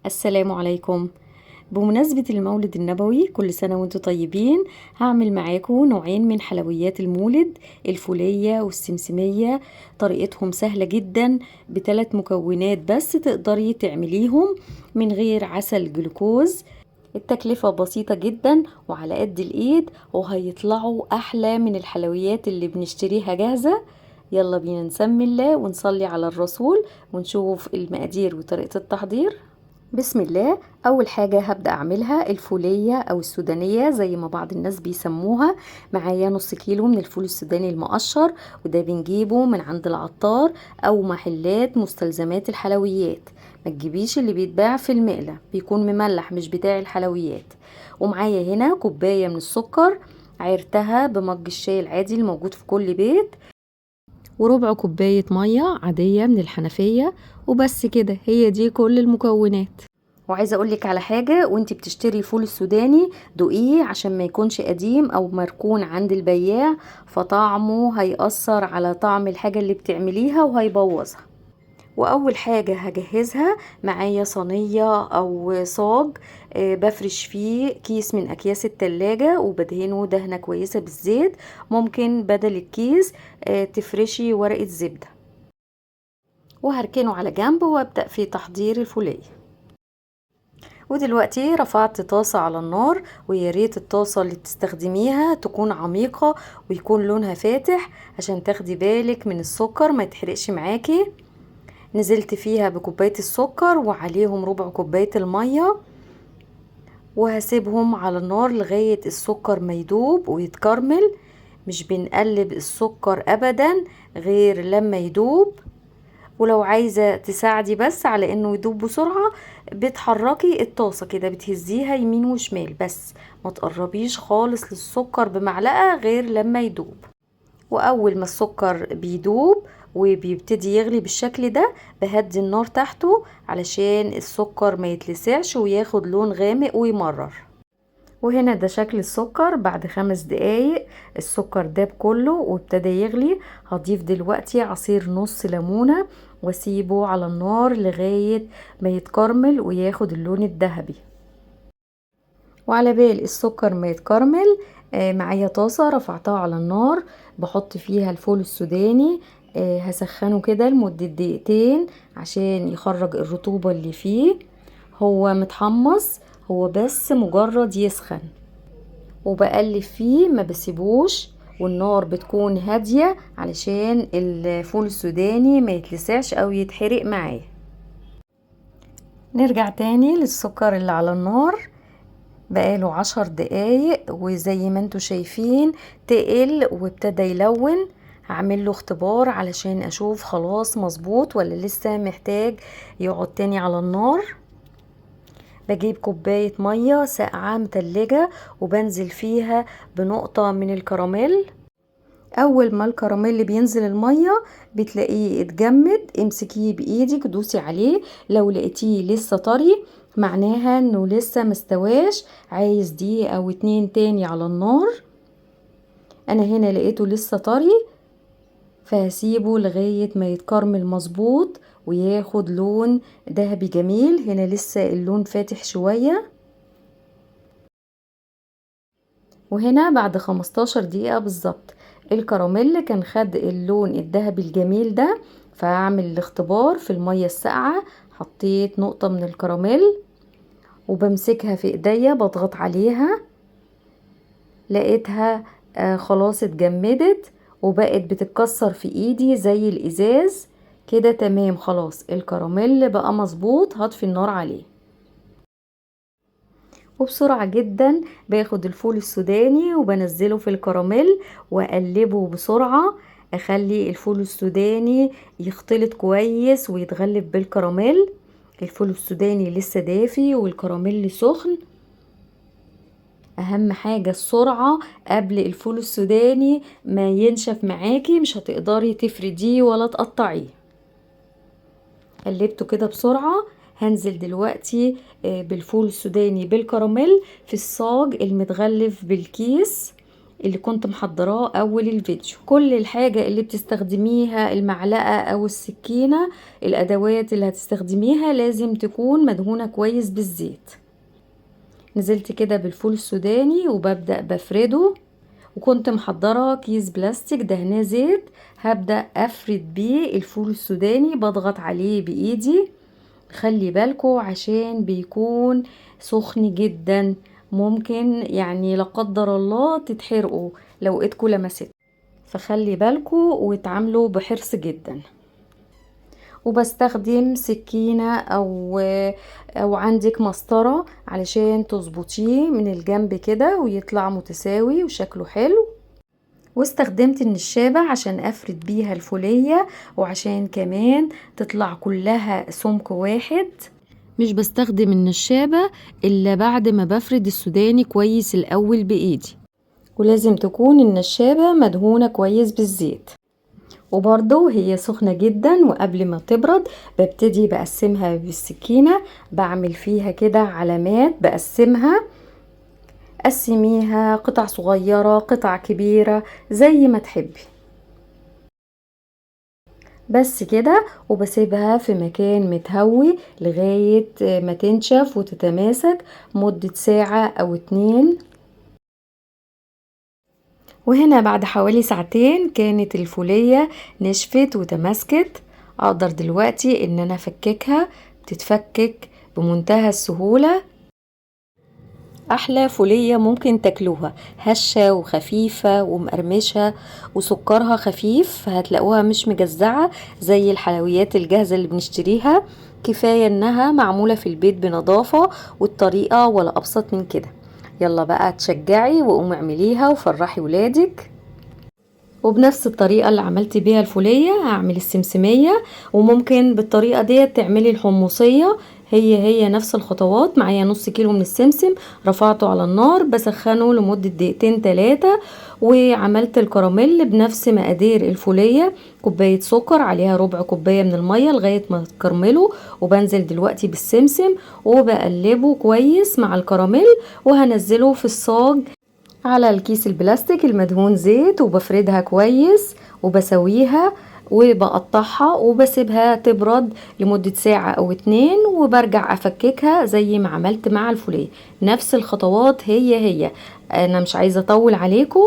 السلام عليكم. بمناسبة المولد النبوي كل سنة وانتم طيبين. هعمل معاكم نوعين من حلويات المولد، الفولية والسمسمية. طريقتهم سهلة جدا، بثلاث مكونات بس تقدري تعمليهم من غير عسل جلوكوز. التكلفة بسيطة جدا وعلى قد الإيد، وهيطلعوا أحلى من الحلويات اللي بنشتريها جاهزة. يلا بينا نسمي الله ونصلي على الرسول ونشوف المقادير وطريقة التحضير. بسم الله. اول حاجة هبدأ اعملها الفولية او السودانية زي ما بعض الناس بيسموها. معايا نص كيلو من الفول السوداني المقشر، وده بنجيبه من عند العطار او محلات مستلزمات الحلويات. ما تجيبيش اللي بيتباع في المقلة، بيكون مملح مش بتاع الحلويات. ومعايا هنا كوباية من السكر، عيرتها بمج الشاي العادي الموجود في كل بيت، وربع كوباية مية عادية من الحنفية. وبس كده، هي دي كل المكونات. وعايزه اقولك على حاجه، وانتي بتشتري فول السوداني دوقيه عشان ما يكونش قديم او مركون عند البياع، فطعمه هيأثر على طعم الحاجه اللي بتعمليها وهيبوظها. واول حاجه هجهزها، معايا صينيه او صاج، بفرش فيه كيس من اكياس التلاجة وبدهنه دهنه كويسه بالزيت. ممكن بدل الكيس تفرشي ورقه زبده، وهركنه على جنب وابدأ في تحضير الفولية. ودلوقتي رفعت طاسة على النار، ويا ريت الطاسة اللي تستخدميها تكون عميقة ويكون لونها فاتح عشان تاخدي بالك من السكر ما يتحرقش معاكي. نزلت فيها بكوباية السكر وعليهم ربع كوباية المية، وهسيبهم على النار لغاية السكر ما يدوب ويتكرمل. مش بنقلب السكر ابدا غير لما يدوب. ولو عايزة تساعدي بس على انه يدوب بسرعة، بتحركي الطاسة كده، بتهزيها يمين وشمال بس. ما تقربيش خالص للسكر بمعلقة غير لما يدوب. واول ما السكر بيدوب وبيبتدي يغلي بالشكل ده، بهدي النار تحته علشان السكر ما يتلسعش وياخد لون غامق ويمرر. وهنا ده شكل السكر بعد 5 دقايق. السكر داب كله وابتدى يغلي. هضيف دلوقتي عصير نص ليمونة واسيبه على النار لغاية ما يتكرمل وياخد اللون الذهبي. وعلى بال السكر ما يتكرمل، معايا طاسة رفعتها على النار، بحط فيها الفول السوداني. هسخنه كده لمدة دقيقتين عشان يخرج الرطوبة اللي فيه. هو متحمص، هو بس مجرد يسخن. وبقلب فيه ما بسيبوش، والنار بتكون هادية علشان الفول السوداني ما يتلسعش او يتحرق معاه. نرجع تاني للسكر اللي على النار. بقاله 10 دقايق وزي ما انتوا شايفين تقل وابتدى يلون. هعمل له اختبار علشان اشوف خلاص مظبوط ولا لسه محتاج يقعد تاني على النار. بجيب كوباية مية ساقعة متلجة وبنزل فيها بنقطة من الكراميل. اول ما الكراميل بينزل المية بتلاقيه اتجمد، امسكيه بايدك دوسي عليه. لو لقيتيه لسه طري معناها انه لسه مستواش، عايز دقيقة او 2 تاني على النار. انا هنا لقيته لسه طري، فهسيبه لغاية ما يتكرمل مظبوط وياخد لون ذهبي جميل. هنا لسه اللون فاتح شوية. وهنا بعد 15 دقيقة بالظبط الكراميل كان خد اللون الذهبي الجميل ده. فهعمل الاختبار في المية الساقعة. حطيت نقطة من الكراميل وبمسكها في ايديا بضغط عليها، لقيتها خلاص اتجمدت وبقت بتتكسر في ايدي زي الازاز كده. تمام خلاص الكراميل بقى مظبوط. هطفي النار عليه. وبسرعة جدا باخد الفول السوداني وبنزله في الكراميل واقلبه بسرعة. اخلي الفول السوداني يختلط كويس ويتغلف بالكراميل. الفول السوداني لسه دافي والكراميل سخن. اهم حاجة السرعة قبل الفول السوداني ما ينشف معاكي، مش هتقدري تفرديه ولا تقطعيه. قلبته كده بسرعة. هنزل دلوقتي بالفول السوداني بالكراميل في الصاج المتغلف بالكيس. اللي كنت محضراه اول الفيديو. كل الحاجة اللي بتستخدميها، المعلقة او السكينة، الادوات اللي هتستخدميها لازم تكون مدهونة كويس بالزيت. نزلت كده بالفول السوداني وببدأ بفرده، وكنت محضرة كيس بلاستيك دهناه زيت، هبدأ افرد بيه الفول السوداني، بضغط عليه بايدي. خلي بالكو عشان بيكون سخن جدا، ممكن يعني لا قدر الله تتحرقوا لو ايدكو لمست، فخلي بالكو وتعاملوا بحرص جدا. وبستخدم سكينة او عندك مسطرة علشان تظبطيه من الجنب كده ويطلع متساوي وشكله حلو. واستخدمت النشابة عشان افرد بيها الفولية، وعشان كمان تطلع كلها سمك واحد. مش بستخدم النشابة الا بعد ما بفرد السوداني كويس الاول بايدي، ولازم تكون النشابة مدهونة كويس بالزيت. وبرضو هي سخنة جدا، وقبل ما تبرد ببتدي بقسمها بالسكينة، بعمل فيها كده علامات بقسمها. قسميها قطع صغيرة، قطع كبيرة، زي ما تحبي. بس كده، وبسيبها في مكان متهوي لغاية ما تنشف وتتماسك مدة ساعة او 2. وهنا بعد حوالي ساعتين كانت الفولية نشفت وتماسكت. اقدر دلوقتي ان انا افككها، بتتفكك بمنتهى السهولة. احلى فولية ممكن تاكلوها، هشة وخفيفة ومقرمشة، وسكرها خفيف، فهتلاقوها مش مجزعة زي الحلويات الجاهزة اللي بنشتريها. كفاية انها معمولة في البيت بنظافة، والطريقة ولا ابسط من كده. يلا بقى تشجعي وقومي اعمليها وفرحي ولادك. وبنفس الطريقة اللي عملت بيها الفولية هعمل السمسمية، وممكن بالطريقة دي تعملي الحمصية. هي نفس الخطوات. معايا نص كيلو من السمسم، رفعته على النار بسخنه لمدة 2-3 دقايق. وعملت الكراميل بنفس مقادير الفولية، كوباية سكر عليها ربع كوباية من المية لغاية ما تكرمله. وبنزل دلوقتي بالسمسم وبقلبه كويس مع الكراميل، وهنزله في الصاج على الكيس البلاستيك المدهون زيت، وبفردها كويس وبسويها وبقطعها وبسيبها تبرد لمدة ساعة او 2، وبرجع افككها زي ما عملت مع الفوليه. نفس الخطوات هي. انا مش عايزة اطول عليكم،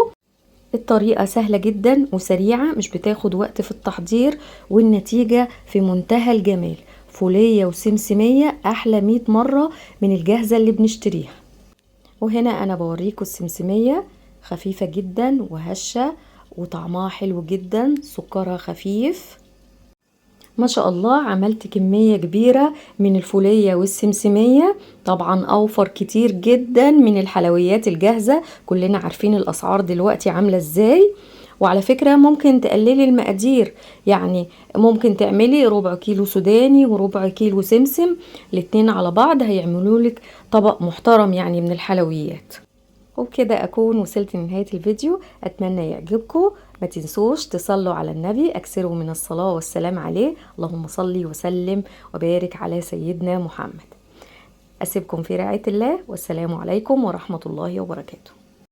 الطريقة سهلة جدا وسريعة، مش بتاخد وقت في التحضير، والنتيجة في منتهى الجمال. فولية وسمسمية احلى 100 مرة من الجاهزة اللي بنشتريها. وهنا انا بوريكم السمسمية، خفيفة جدا وهشة وطعمها حلو جدا، سكرها خفيف. ما شاء الله عملت كمية كبيرة من الفولية والسمسمية، طبعا اوفر كتير جدا من الحلويات الجاهزة. كلنا عارفين الاسعار دلوقتي عاملة ازاي. وعلى فكرة ممكن تقللي المقادير، يعني ممكن تعملي ربع كيلو سوداني وربع كيلو سمسم، الاتنين على بعض هيعملوا لك طبق محترم يعني من الحلويات. وبكده اكون وصلت لنهاية الفيديو، اتمنى يعجبكم. ما تنسوش تصلوا على النبي، اكثروا من الصلاة والسلام عليه. اللهم صل وسلم وبارك على سيدنا محمد. اسيبكم في رعاية الله، والسلام عليكم ورحمة الله وبركاته.